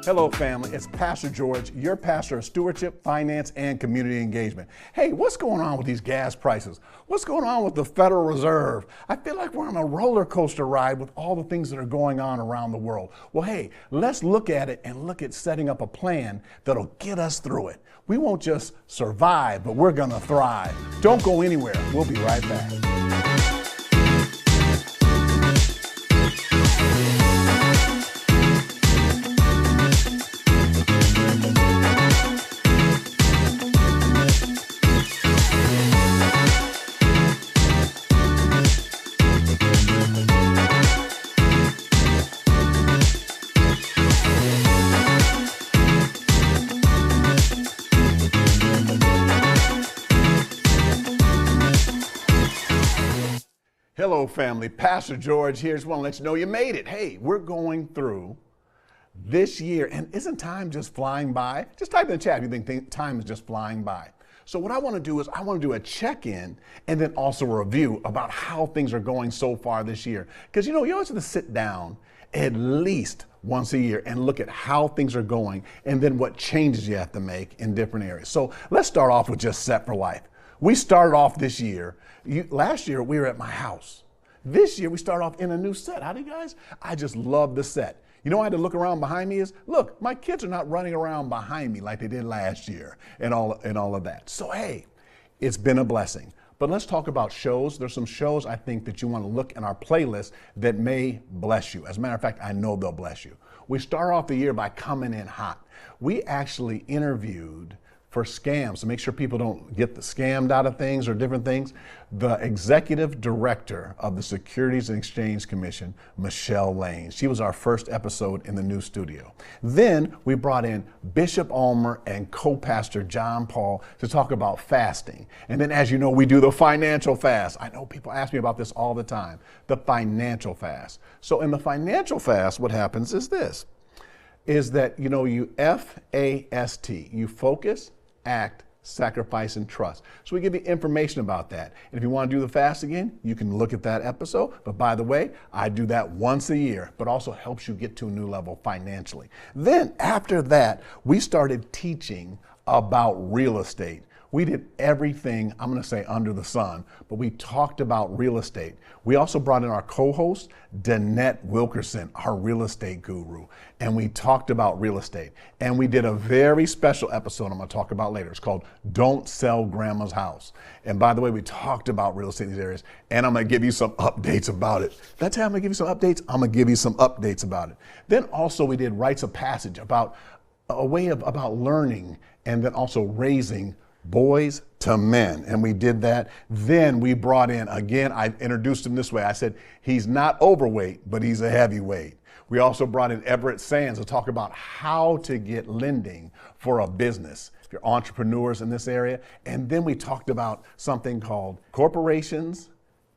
Hello, family. It's Pastor George, your pastor of stewardship, finance, and community engagement. Hey, what's going on with these gas prices? What's going on with the Federal Reserve? I feel like we're on a roller coaster ride with all the things that are going on around the world. Well, hey, let's look at it and look at setting up a plan that'll get us through it. We won't just survive, but we're going to thrive. Don't go anywhere. We'll be right back. Hello, family. Pastor George here. Just want to let you know you made it. Hey, we're going through this year, and isn't time just flying by? Just type in the chat if you think time is just flying by. So what I want to do is I want to do a check-in and then also a review about how things are going so far this year. Because, you always have to sit down at least once a year and look at how things are going and then what changes you have to make in different areas. So let's start off with just SET-4-LIFE. We started off this year. Last year, we were at my house. This year, we started off in a new set. Howdy, guys? I just love the set. I had to look around behind me look, my kids are not running around behind me like they did last year and all of that. So, hey, it's been a blessing. But let's talk about shows. There's some shows I think that you want to look in our playlist that may bless you. As a matter of fact, I know they'll bless you. We start off the year by coming in hot. We actually interviewed for scams, to make sure people don't get scammed out of things or different things, the executive director of the Securities and Exchange Commission, Michelle Lane. She was our first episode in the new studio. Then we brought in Bishop Ulmer and co-pastor John Paul to talk about fasting. And then, as you know, we do the financial fast. I know people ask me about this all the time, the financial fast. So in the financial fast, what happens is this, is that, you FAST, you focus, act, sacrifice, and trust. So we give you information about that. And if you want to do the fast again, you can look at that episode. But by the way, I do that once a year, but also helps you get to a new level financially. Then after that, we started teaching about real estate. We did everything, I'm going to say under the sun, but we talked about real estate. We also brought in our co-host, Danette Wilkerson, our real estate guru, and we talked about real estate. And we did a very special episode I'm going to talk about later. It's called Don't Sell Grandma's House. And by the way, we talked about real estate in these areas, and I'm going to give you some updates about it. That's how I'm going to give you some updates. I'm going to give you some updates about it. Then also we did Rites of Passage, about a way about learning and then also raising boys to men, and we did that. Then we brought in, again, I introduced him this way. I said, he's not overweight, but he's a heavyweight. We also brought in Everett Sands to talk about how to get lending for a business, if you're entrepreneurs in this area. And then we talked about something called corporations,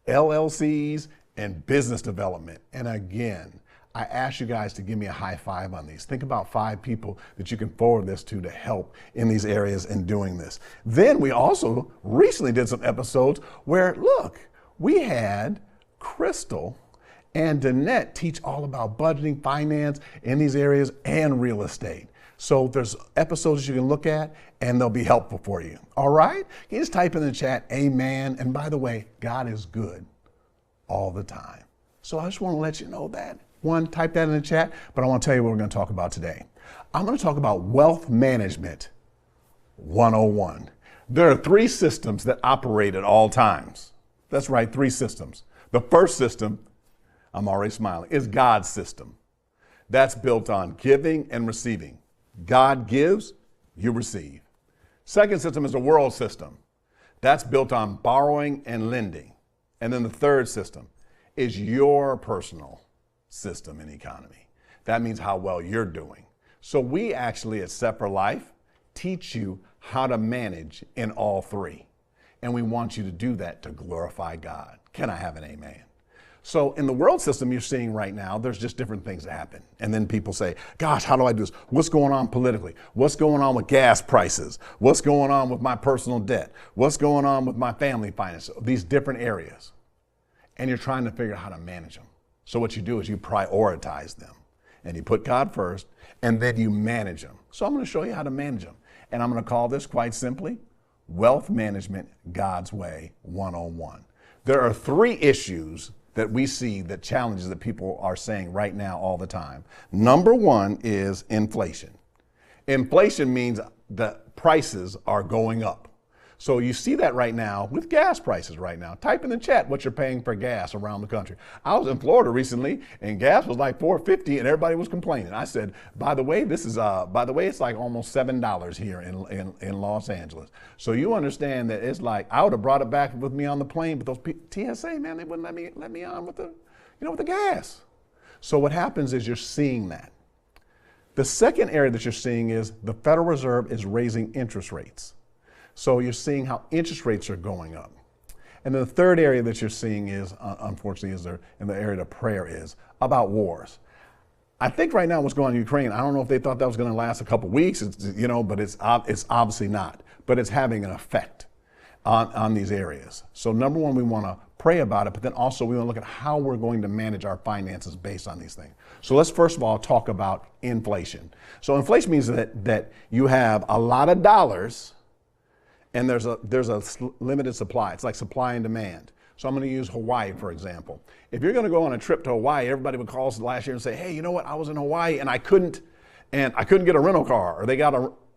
LLCs, and business development. And again, I ask you guys to give me a high five on these. Think about 5 people that you can forward this to help in these areas in doing this. Then we also recently did some episodes where, look, we had Crystal and Danette teach all about budgeting, finance in these areas and real estate. So there's episodes you can look at and they'll be helpful for you. All right? You just type in the chat, amen. And by the way, God is good all the time. So I just want to let you know that. One, type that in the chat, but I want to tell you what we're going to talk about today. I'm going to talk about wealth management 101. There are 3 systems that operate at all times. That's right, 3 systems. The first system, I'm already smiling, is God's system. That's built on giving and receiving. God gives, you receive. Second system is the world system. That's built on borrowing and lending. And then the third system is your personal system and economy. That means how well you're doing. So we actually at SET-4-LIFE teach you how to manage in all 3. And we want you to do that to glorify God. Can I have an amen? So in the world system you're seeing right now, there's just different things that happen. And then people say, gosh, how do I do this? What's going on politically? What's going on with gas prices? What's going on with my personal debt? What's going on with my family finances? These different areas. And you're trying to figure out how to manage them. So what you do is you prioritize them. and you put God first, and then you manage them. So I'm going to show you how to manage them. And I'm going to call this quite simply, Wealth Management God's Way 101. There are 3 issues that we see, that challenges that people are saying right now all the time. Number 1 is inflation. Inflation means that prices are going up. So you see that right now with gas prices right now. Type in the chat what you're paying for gas around the country. I was in Florida recently and gas was like $4.50 and everybody was complaining. I said, by the way, it's like almost $7 here in Los Angeles. So you understand that it's like, I would have brought it back with me on the plane, but those TSA, man, they wouldn't let me on with the gas. So what happens is you're seeing that. The second area that you're seeing is the Federal Reserve is raising interest rates. So you're seeing how interest rates are going up. And then the third area that you're seeing is, unfortunately, in the area of prayer is about wars. I think right now what's going on in Ukraine, I don't know if they thought that was going to last a couple weeks, but it's obviously not. But it's having an effect on these areas. So number 1, we want to pray about it, but then also we want to look at how we're going to manage our finances based on these things. So let's first of all talk about inflation. So inflation means that you have a lot of dollars and there's a limited supply. It's like supply and demand. So I'm going to use Hawaii, for example. If you're going to go on a trip to Hawaii, everybody would call us last year and say, hey, you know what? I was in Hawaii and I couldn't get a rental car,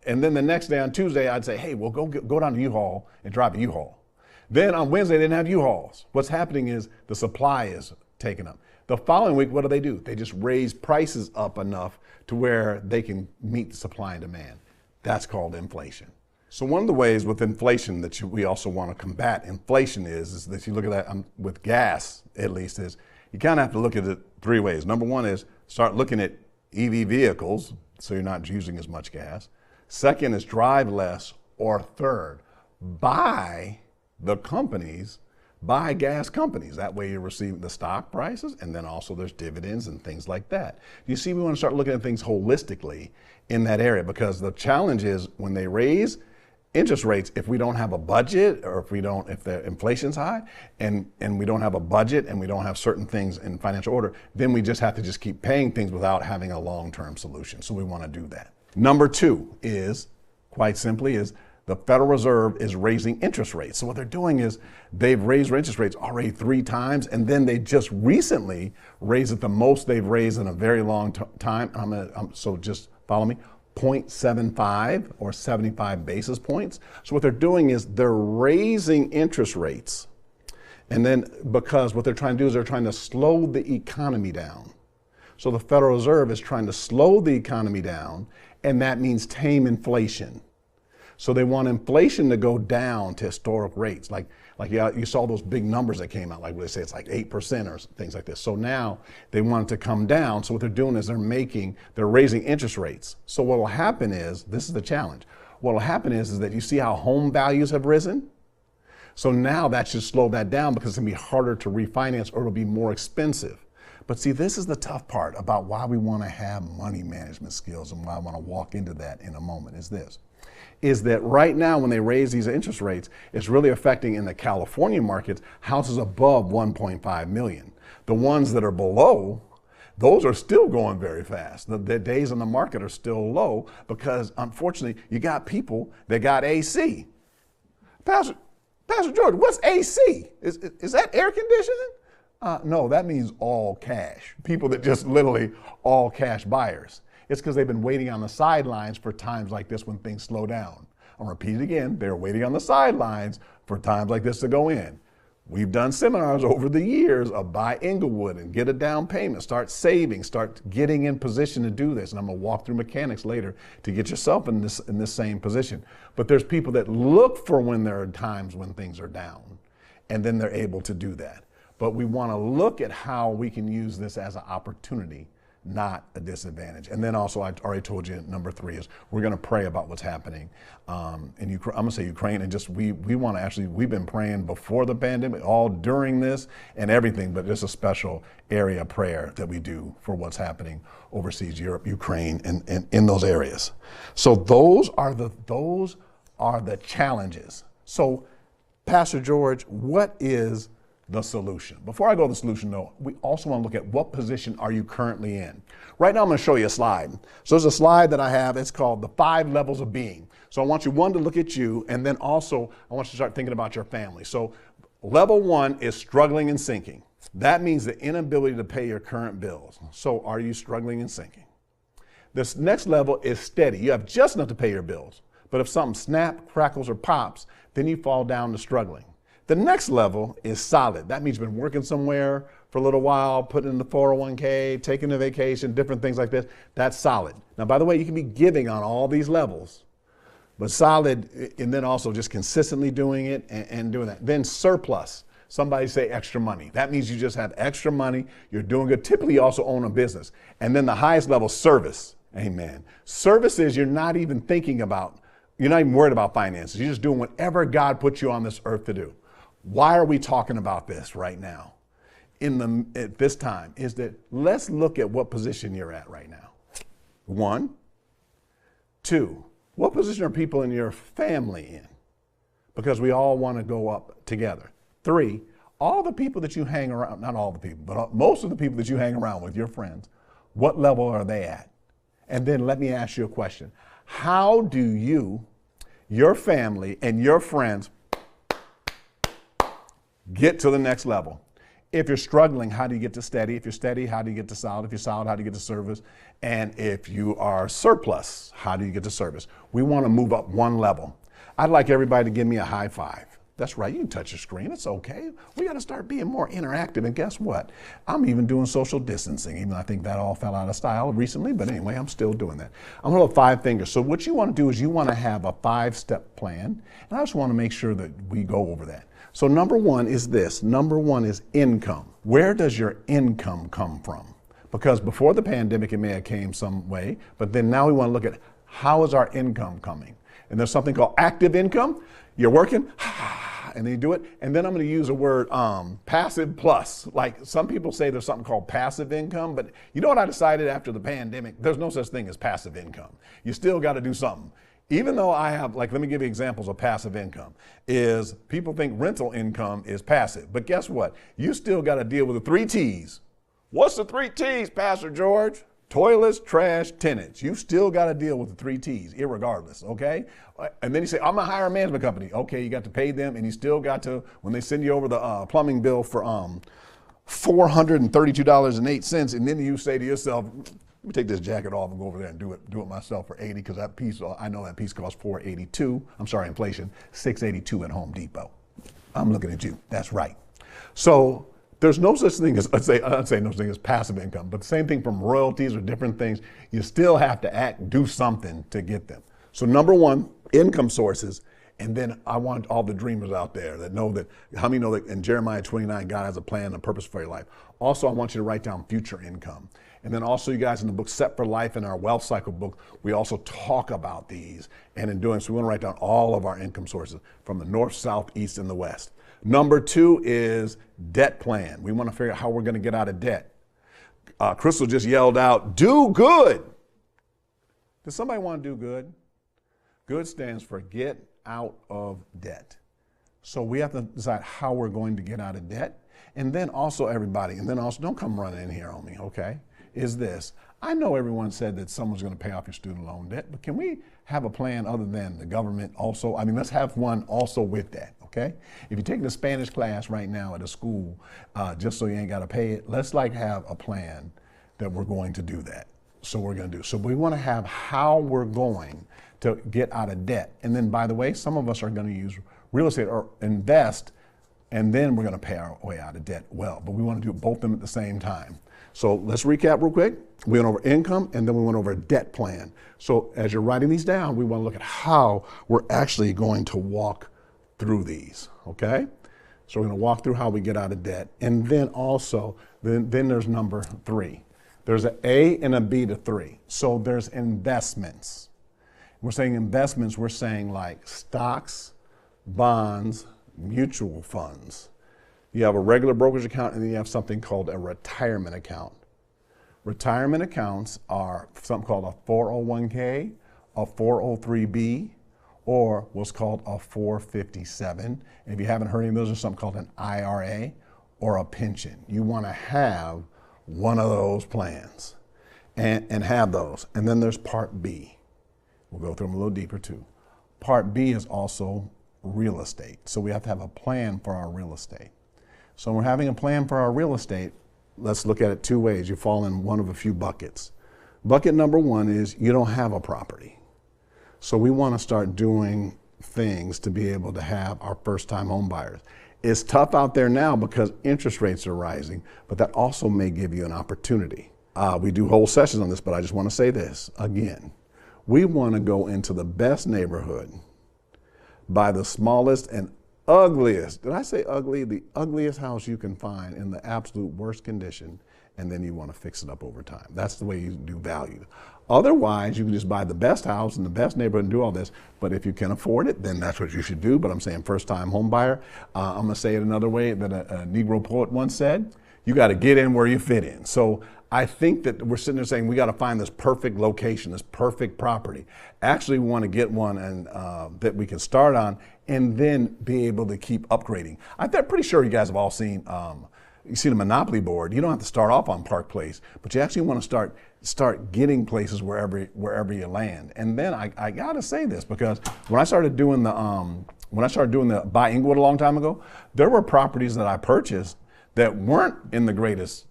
and then the next day on Tuesday, I'd say, hey, well, go down to U-Haul and drive a U-Haul. Then on Wednesday, they didn't have U-Hauls. What's happening is the supply is taken up. The following week, what do? They just raise prices up enough to where they can meet the supply and demand. That's called inflation. So one of the ways with inflation that we also want to combat inflation is that you look at that with gas, at least, is you kind of have to look at it 3 ways. Number 1 is start looking at EV vehicles, so you're not using as much gas. Second is drive less, or third, buy gas companies. That way you receive the stock prices, and then also there's dividends and things like that. You see, we want to start looking at things holistically in that area, because the challenge is when they raise interest rates, if we don't have a budget, or if the inflation's high and we don't have a budget and we don't have certain things in financial order, then we just have to keep paying things without having a long-term solution. So we want to do that. Number 2 is, quite simply, is the Federal Reserve is raising interest rates. So what they're doing is they've raised interest rates already 3 times, and then they just recently raised it the most they've raised in a very long time. So just follow me. 0.75 or 75 basis points. So what they're doing is they're raising interest rates. And then because what they're trying to do is they're trying to slow the economy down. So the Federal Reserve is trying to slow the economy down, and that means tame inflation. So they want inflation to go down to historic rates. Like you saw those big numbers that came out, like they say it's like 8% or things like this. So now they want it to come down. So what they're doing is they're raising interest rates. So what will happen is, this is the challenge. What will happen is that you see how home values have risen. So now that should slow that down, because it's going to be harder to refinance, or it'll be more expensive. But see, this is the tough part about why we want to have money management skills, and why I want to walk into that in a moment, is that right now when they raise these interest rates, it's really affecting, in the California markets, houses above 1.5 million. The ones that are below, those are still going very fast. The days on the market are still low, because unfortunately you got people that got AC. Pastor George, what's AC? Is that air conditioning? No, that means all cash. People that just literally all cash buyers. It's because they've been waiting on the sidelines for times like this when things slow down. I'll repeat it again. They're waiting on the sidelines for times like this to go in. We've done seminars over the years of buy Inglewood and get a down payment, start saving, start getting in position to do this. And I'm going to walk through mechanics later to get yourself in this same position. But there's people that look for when there are times when things are down, and then they're able to do that. But we want to look at how we can use this as an opportunity, not a disadvantage. And then also, I already told you, number 3 is we're going to pray about what's happening in Ukraine. I'm going to say Ukraine, and just we want to we've been praying before the pandemic, all during this and everything, but there's a special area of prayer that we do for what's happening overseas, Europe, Ukraine, and in those areas. So those are the challenges. So Pastor George, what is the solution. Before I go to the solution though, we also want to look at what position are you currently in. Right now I'm going to show you a slide. So there's a slide that I have, it's called the 5 levels of being. So I want you, one, to look at you, and then also I want you to start thinking about your family. So level 1 is struggling and sinking. That means the inability to pay your current bills. So are you struggling and sinking? This next level is steady. You have just enough to pay your bills. But if something snaps, crackles, or pops, then you fall down to struggling. The next level is solid. That means you've been working somewhere for a little while, putting in the 401k, taking a vacation, different things like this. That's solid. Now, by the way, you can be giving on all these levels, but solid, and then also just consistently doing it and doing that. Then surplus. Somebody say extra money. That means you just have extra money. You're doing good. Typically, you also own a business. And then the highest level, service. Amen. Service is you're not even thinking about, you're not even worried about finances. You're just doing whatever God puts you on this earth to do. Why are we talking about this right now at this time? Is that let's look at what position you're at right now. 1, 2, what position are people in your family in? Because we all want to go up together. 3, all the people that you hang around, not all the people, but most of the people that you hang around with, your friends, what level are they at? And then let me ask you a question. How do you, your family, and your friends get to the next level? If you're struggling, how do you get to steady? If you're steady, how do you get to solid? If you're solid, how do you get to service? And if you are surplus, how do you get to service? We want to move up 1 level. I'd like everybody to give me a high five. That's right, you can touch your screen, it's okay. We got to start being more interactive, and guess what? I'm even doing social distancing, even though I think that all fell out of style recently, but anyway, I'm still doing that. I'm going to hold 5 fingers. So what you want to do is you want to have a 5-step plan, and I just want to make sure that we go over that. So number 1 is this. Number 1 is income. Where does your income come from? Because before the pandemic, it may have came some way, but then now we want to look at how is our income coming? And there's something called active income. You're working, and then you do it. And then I'm going to use a word, passive plus. Like some people say there's something called passive income, but you know what I decided after the pandemic? There's no such thing as passive income. You still got to do something. Even though I have, like, let me give you examples of passive income, is people think rental income is passive. But guess what? You still got to deal with the 3 T's. What's the 3 T's, Pastor George? Toilets, trash, tenants. You still got to deal with the 3 T's, irregardless, okay? And then you say, I'm going to hire a management company. Okay, you got to pay them, and you still got to, when they send you over the plumbing bill for $432.08, and then you say to yourself, let me take this jacket off and go over there and do it myself for $80, because that piece, I know that piece costs $482. I'm sorry, inflation, $682 at Home Depot. I'm looking at you. That's right. So there's no such thing as, I'd say no such thing as passive income, but the same thing from royalties or different things. You still have to do something to get them. So number 1, income sources. And then I want all the dreamers out there that know that, how many know that in Jeremiah 29, God has a plan and a purpose for your life. Also, I want you to write down future income. And then also, you guys, in the book SET-4-LIFE, in our wealth cycle book, we also talk about these. And in doing so, we want to write down all of our income sources from the north, south, east, and the west. Number 2 is debt plan. We want to figure out how we're going to get out of debt. Crystal just yelled out, do good. Does somebody want to do good? Good stands for get out of debt. So we have to decide how we're going to get out of debt. And then also, everybody, and then also, don't come running in here on me, okay, is this. I know everyone said that someone's going to pay off your student loan debt, but can we have a plan other than the government also? I mean, let's have one also with that, okay? If you're taking a Spanish class right now at a school, just so you ain't got to pay it, let's like have a plan that we're going to do that. So we're going to do. So we want to have how we're going to get out of debt. And then, by the way, some of us are going to use real estate or invest, and then we're going to pay our way out of debt well. But we want to do both of them at the same time. So let's recap real quick. We went over income, and then we went over a debt plan. So as you're writing these down, we want to look at how we're actually going to walk through these, okay? So we're going to walk through how we get out of debt. And then also, then there's number 3. There's an A and a B to 3. So there's investments. We're saying investments, we're saying like stocks, bonds, mutual funds. You have a regular brokerage account, and then you have something called a retirement account. Retirement accounts are something called a 401k, a 403b, or what's called a 457. And if you haven't heard any of those, there's something called an IRA or a pension. You want to have one of those plans and have those. And then there's Part B. We'll go through them a little deeper too. Part B is also real estate. So we have to have a plan for our real estate. So when we're having a plan for our real estate, let's look at it two ways. You fall in one of a few buckets. Bucket number one is you don't have a property. So we want to start doing things to be able to have our first-time home buyers. It's tough out there now because interest rates are rising, but that also may give you an opportunity. We do whole sessions on this, but I just want to say this again. We want to go into the best neighborhood, buy the smallest and ugliest, did I say ugly? The ugliest house you can find in the absolute worst condition, and then you want to fix it up over time. That's the way you do value. Otherwise, you can just buy the best house in the best neighborhood and do all this, but if you can afford it, then that's what you should do. But I'm saying first-time home buyer. I'm going to say it another way that a Negro poet once said, you got to get in where you fit in. So I think that we're sitting there saying we got to find this perfect location, this perfect property. Actually, we want to get one and that we can start on and then be able to keep upgrading. I'm pretty sure you guys have all seen you see the Monopoly board. You don't have to start off on Park Place, but you actually want to start getting places wherever you land. And then I got to say this because when I started doing the Buy Inglewood a long time ago, there were properties that I purchased that weren't in the greatest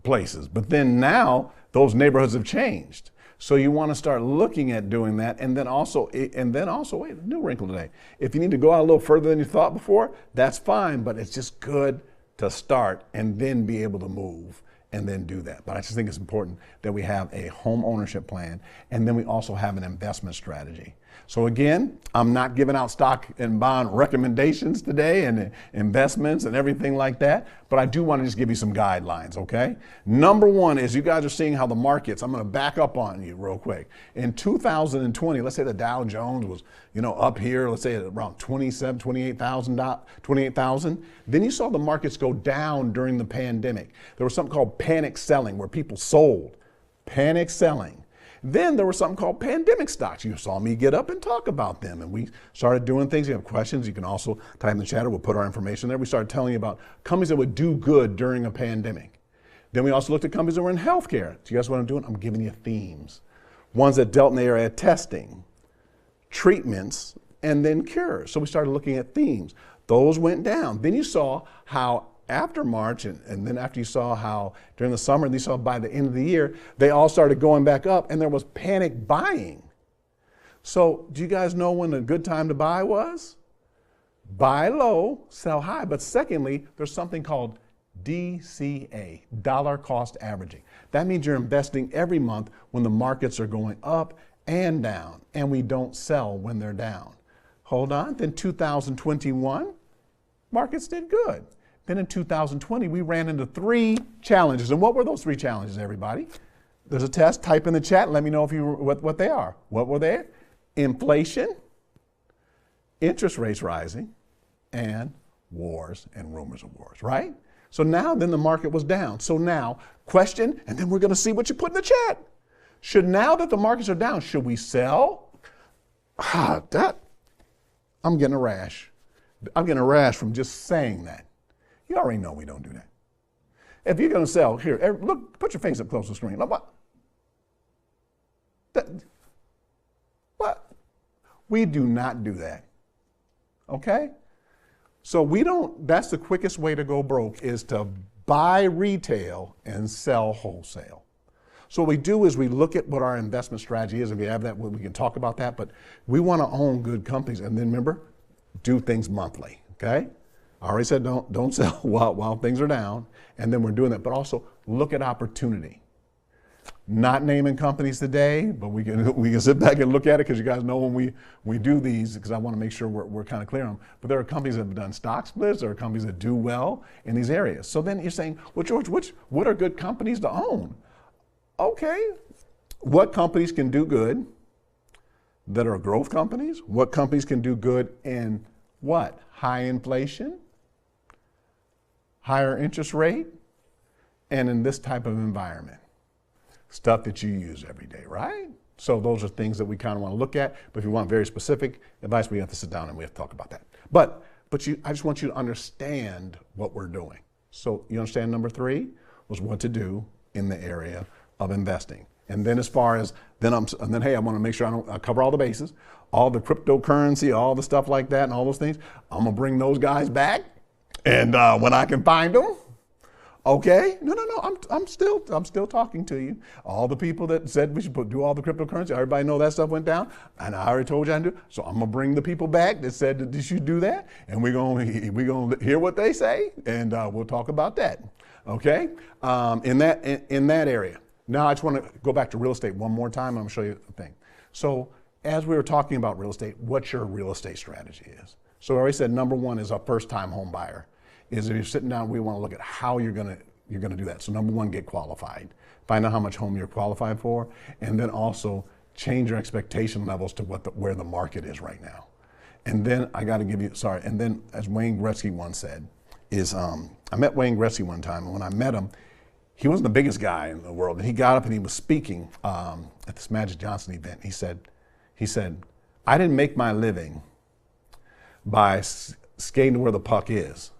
places. But then now those neighborhoods have changed. So you want to start looking at doing that. And then also, wait, a new wrinkle today. If you need to go out a little further than you thought before, that's fine, but it's just good to start and then be able to move and then do that. But I just think it's important that we have a home ownership plan and then we also have an investment strategy. So again, I'm not giving out stock and bond recommendations today and investments and everything like that, but I do want to just give you some guidelines, okay? Number one is you guys are seeing how the markets, I'm going to back up on you real quick. In 2020, let's say the Dow Jones was, up here, let's say at around 28,000. Then you saw the markets go down during the pandemic. There was something called panic selling where people sold, panic selling. Then there was something called pandemic stocks. You saw me get up and talk about them, and we started doing things. You have questions, you can also type in the chat, or we'll put our information there. We started telling you about companies that would do good during a pandemic. Then we also looked at companies that were in healthcare. Do you guys know what I'm doing? I'm giving you themes. Ones that dealt in the area of testing, treatments, and then cures. So we started looking at themes. Those went down. Then you saw how after March, and then after you saw how during the summer, and you saw by the end of the year, they all started going back up and there was panic buying. So do you guys know when a good time to buy was? Buy low, sell high. But secondly, there's something called DCA, dollar cost averaging. That means you're investing every month when the markets are going up and down, and we don't sell when they're down. Hold on, then 2021, markets did good. Then in 2020, we ran into 3 challenges. And what were those 3 challenges, everybody? There's a test. Type in the chat. Let me know if what they are. What were they? Inflation, interest rates rising, and wars and rumors of wars, right? So now then the market was down. So now, question, and then we're going to see what you put in the chat. Now that the markets are down, should we sell? I'm getting a rash. I'm getting a rash from just saying that. You already know we don't do that. If you're going to sell, here, look, put your face up close to the screen. Look, what? We do not do that. Okay? So that's the quickest way to go broke is to buy retail and sell wholesale. So what we do is we look at what our investment strategy is. If we have that, we can talk about that, but we want to own good companies. And then remember, do things monthly, okay? I already said don't sell while things are down, and then we're doing that. But also look at opportunity. Not naming companies today, but we can sit back and look at it because you guys know when we do these, because I want to make sure we're kind of clear on them. But there are companies that have done stock splits. There are companies that do well in these areas. So then you're saying, well, George, what are good companies to own? Okay, what companies can do good that are growth companies? What companies can do good in what? High inflation, higher interest rate, and in this type of environment. Stuff that you use every day, right? So those are things that we kind of want to look at. But if you want very specific advice, we have to sit down and we have to talk about that. But I just want you to understand what we're doing. So you understand number 3 was what to do in the area of investing. And then as far as, hey, I want to make sure I cover all the bases, all the cryptocurrency, all the stuff like that and all those things. I'm going to bring those guys back. And when I can find them, okay, no, I'm still talking to you. All the people that said we should do all the cryptocurrency, everybody know that stuff went down, and I already told you I do. So I'm gonna bring the people back that said that you should do that, and we're gonna hear what they say, and we'll talk about that. Okay, in that area. Now I just want to go back to real estate one more time. I'm gonna show you a thing. So as we were talking about real estate, what your real estate strategy is. So I already said number 1 is a first-time home buyer. Is if you're sitting down, we want to look at how you're gonna do that. So number 1, get qualified. Find out how much home you're qualified for, and then also change your expectation levels to where the market is right now. And then I got to give you, and then as Wayne Gretzky once said, I met Wayne Gretzky one time, and when I met him, he wasn't the biggest guy in the world, and he got up and he was speaking at this Magic Johnson event. He said, I didn't make my living by skating where the puck is.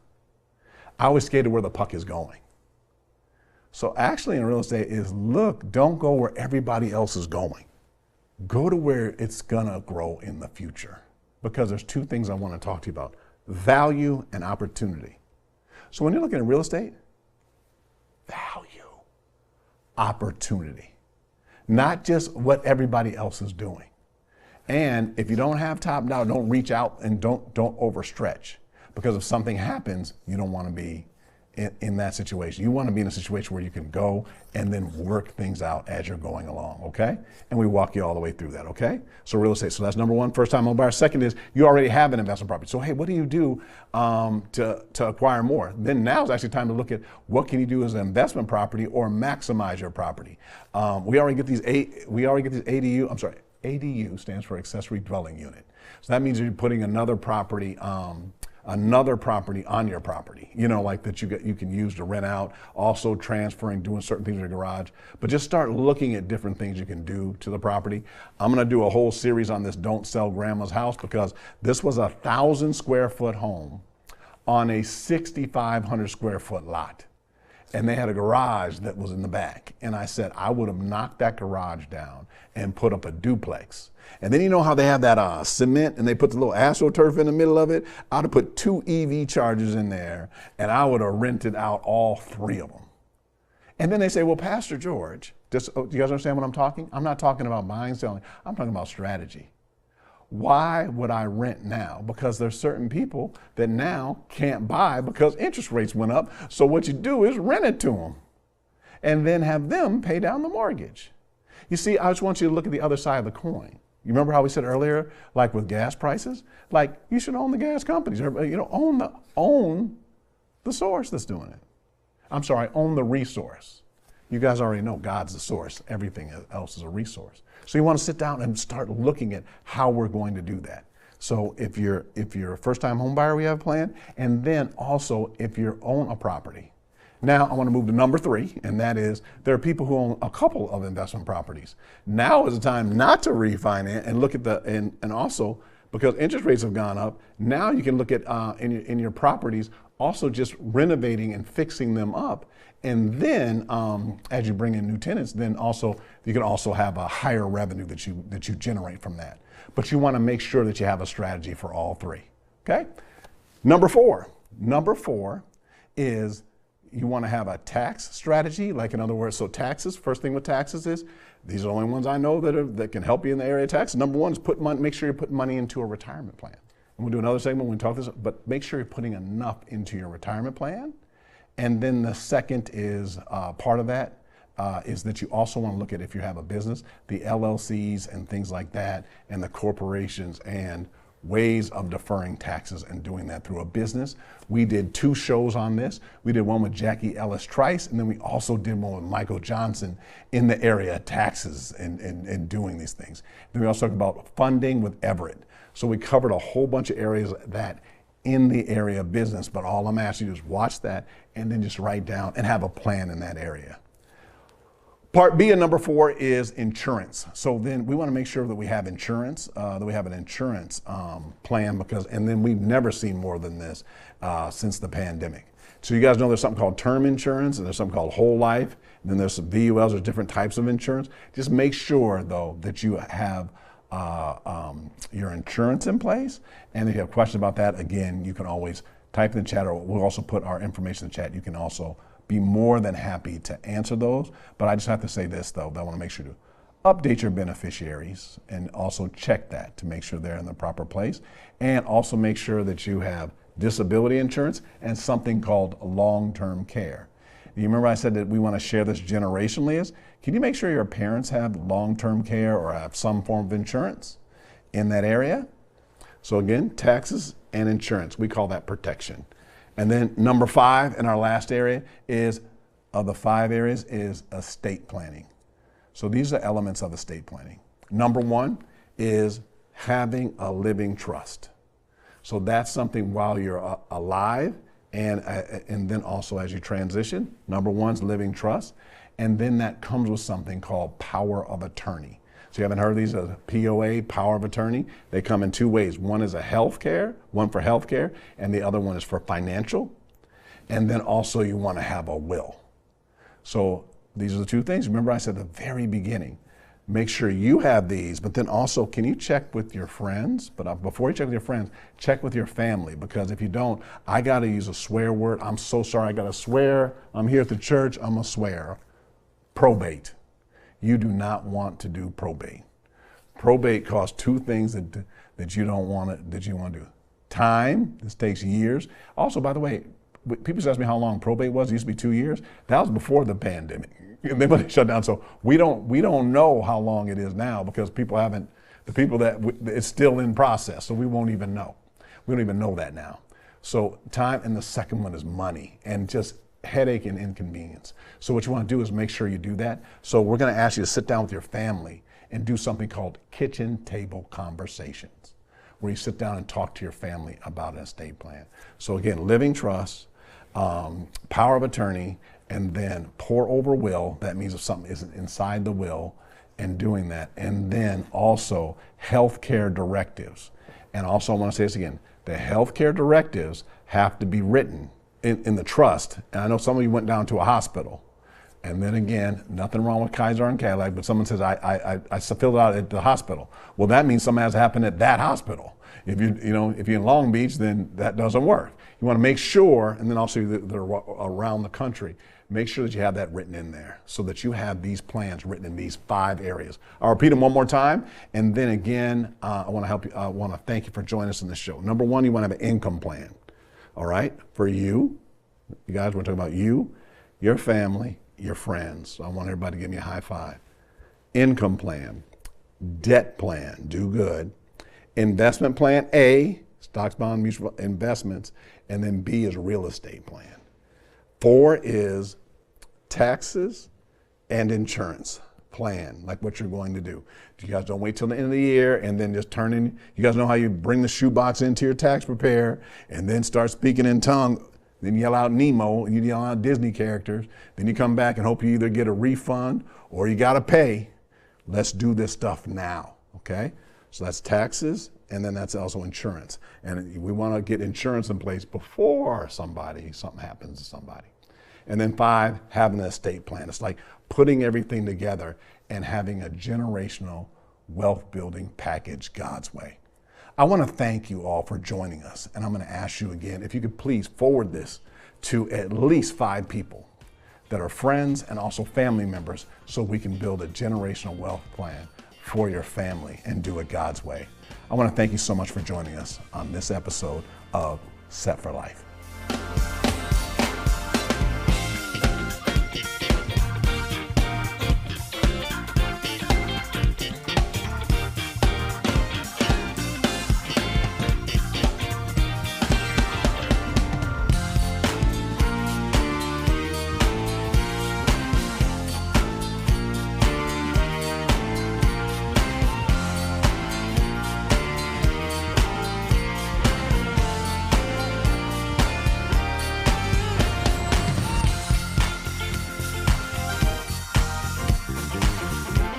I always skated where the puck is going. So actually in real estate is, look, don't go where everybody else is going. Go to where it's gonna grow in the future. Because there's 2 things I want to talk to you about: value and opportunity. So when you're looking at real estate, value, opportunity, not just what everybody else is doing. And if you don't have top dollar, don't reach out and don't overstretch. Because if something happens, you don't want to be in that situation. You want to be in a situation where you can go and then work things out as you're going along, okay? And we walk you all the way through that, okay? So real estate, so that's number 1, first-time home buyer. Second is you already have an investment property. So hey, what do you do to acquire more? Then now is actually time to look at what can you do as an investment property or maximize your property. We already get these ADU, ADU stands for accessory dwelling unit. So that means you're putting another property on your property, like that you can use to rent out, also transferring, doing certain things in your garage. But just start looking at different things you can do to the property. I'm gonna do a whole series on this, Don't Sell Grandma's House, because this was a 1,000 square foot home on a 6,500 square foot lot. And they had a garage that was in the back. And I said, I would have knocked that garage down and put up a duplex. And then you know how they have that cement and they put the little AstroTurf in the middle of it? I'd have put 2 EV chargers in there and I would have rented out all 3 of them. And then they say, well, Pastor George, do you guys understand what I'm talking? I'm not talking about buying, selling. I'm talking about strategy. Why would I rent now? Because there's certain people that now can't buy because interest rates went up. So what you do is rent it to them and then have them pay down the mortgage. You see, I just want you to look at the other side of the coin. You remember how we said earlier, like with gas prices, like you should own the gas companies. Own the source that's doing it. I'm sorry, own the resource. You guys already know God's the source. Everything else is a resource. So you want to sit down and start looking at how we're going to do that. So if you're a first-time home buyer, we have a plan. And then also if you own a property. Now I want to move to number 3, and that is there are people who own a couple of investment properties. Now is the time not to refinance and look at and also because interest rates have gone up, now you can look at in your properties also just renovating and fixing them up. And then as you bring in new tenants, then also you can also have a higher revenue that you generate from that. But you want to make sure that you have a strategy for all 3. Okay? Number 4 is you want to have a tax strategy, like in other words, so taxes, first thing with taxes is, these are the only ones I know that can help you in the area of taxes. Number 1 is make sure you're putting money into a retirement plan. And we'll do another segment when we talk this, but make sure you're putting enough into your retirement plan. And then the second is part of that is that you also want to look at, if you have a business, the LLCs and things like that, and the corporations and ways of deferring taxes and doing that through a business. We did 2 shows on this. We did one with Jackie Ellis Trice, and then we also did one with Michael Johnson in the area of taxes and doing these things. Then we also talked about funding with Everett. So we covered a whole bunch of areas that in the area of business, but all I'm asking you is watch that and then just write down and have a plan in that area. Part B of number 4 is insurance. So then we want to make sure that we have insurance, that we have an insurance plan, and then we've never seen more than this since the pandemic. So you guys know there's something called term insurance, and there's something called whole life, and then there's some VULs, there's different types of insurance. Just make sure, though, that you have your insurance in place. And if you have questions about that, again, you can always type in the chat, or we'll also put our information in the chat. You can also be more than happy to answer those. But I just have to say this, though, that I want to make sure to update your beneficiaries and also check that to make sure they're in the proper place. And also make sure that you have disability insurance and something called long-term care. You remember I said that we want to share this generationally. Can you make sure your parents have long-term care or have some form of insurance in that area? So again, taxes and insurance, we call that protection. And then number 5 in our last area is, of the 5 areas, is estate planning. So these are elements of estate planning. Number 1 is having a living trust. So that's something while you're alive, and then also as you transition. Number 1 is living trust, and then that comes with something called power of attorney. So you haven't heard of these as POA, power of attorney? They come in 2 ways. One is one for healthcare, and the other one is for financial. And then also you want to have a will. So these are the 2 things. Remember I said at the very beginning, make sure you have these, but then also, can you check with your friends? But before you check with your friends, check with your family, because if you don't, I got to use a swear word. I'm so sorry, I got to swear. I'm here at the church, I'm going to swear. Probate. You do not want to do probate. Probate costs 2 things that you don't want to do. Time. This takes years. Also, by the way, people ask me how long probate was. It used to be 2 years. That was before the pandemic. And then when they shut down, so we don't know how long it is now, because it's still in process, so we won't even know. We don't even know that now. So time, and the second one is money, and just headache and inconvenience. So what you want to do is make sure you do that. So we're going to ask you to sit down with your family and do something called kitchen table conversations, where you sit down and talk to your family about an estate plan. So again, living trust, power of attorney, and then pour over will. That means if something isn't inside the will, and doing that. And then also healthcare directives. And also I want to say this again, the healthcare directives have to be written in the trust. And I know some of you went down to a hospital, and then again, nothing wrong with Kaiser and Cadillac, but someone says, I filled it out at the hospital. Well, that means something has happened at that hospital. If you're in Long Beach, then that doesn't work. You want to make sure, and then also they're around the country, make sure that you have that written in there, so that you have these plans written in these 5 areas. I'll repeat them one more time, and then again, I want to help you. I want to thank you for joining us in this show. Number 1, you want to have an income plan. All right, for you guys, we're talking about you, your family, your friends. So I want everybody to give me a high five. Income plan, debt plan, do good. Investment plan, A, stocks, bond, mutual investments, and then B is real estate plan. 4 is taxes and insurance plan, like what you're going to do. You guys don't wait till the end of the year and then just turn in. You guys know how you bring the shoebox into your tax preparer and then start speaking in tongue, then yell out Nemo, and you yell out Disney characters. Then you come back and hope you either get a refund or you got to pay. Let's do this stuff now, okay? So that's taxes, and then that's also insurance. And we want to get insurance in place before something happens to somebody. And then 5, having an estate plan. It's like putting everything together and having a generational wealth building package God's way. I want to thank you all for joining us. And I'm going to ask you again, if you could please forward this to at least 5 people that are friends and also family members, so we can build a generational wealth plan for your family and do it God's way. I want to thank you so much for joining us on this episode of Set for Life.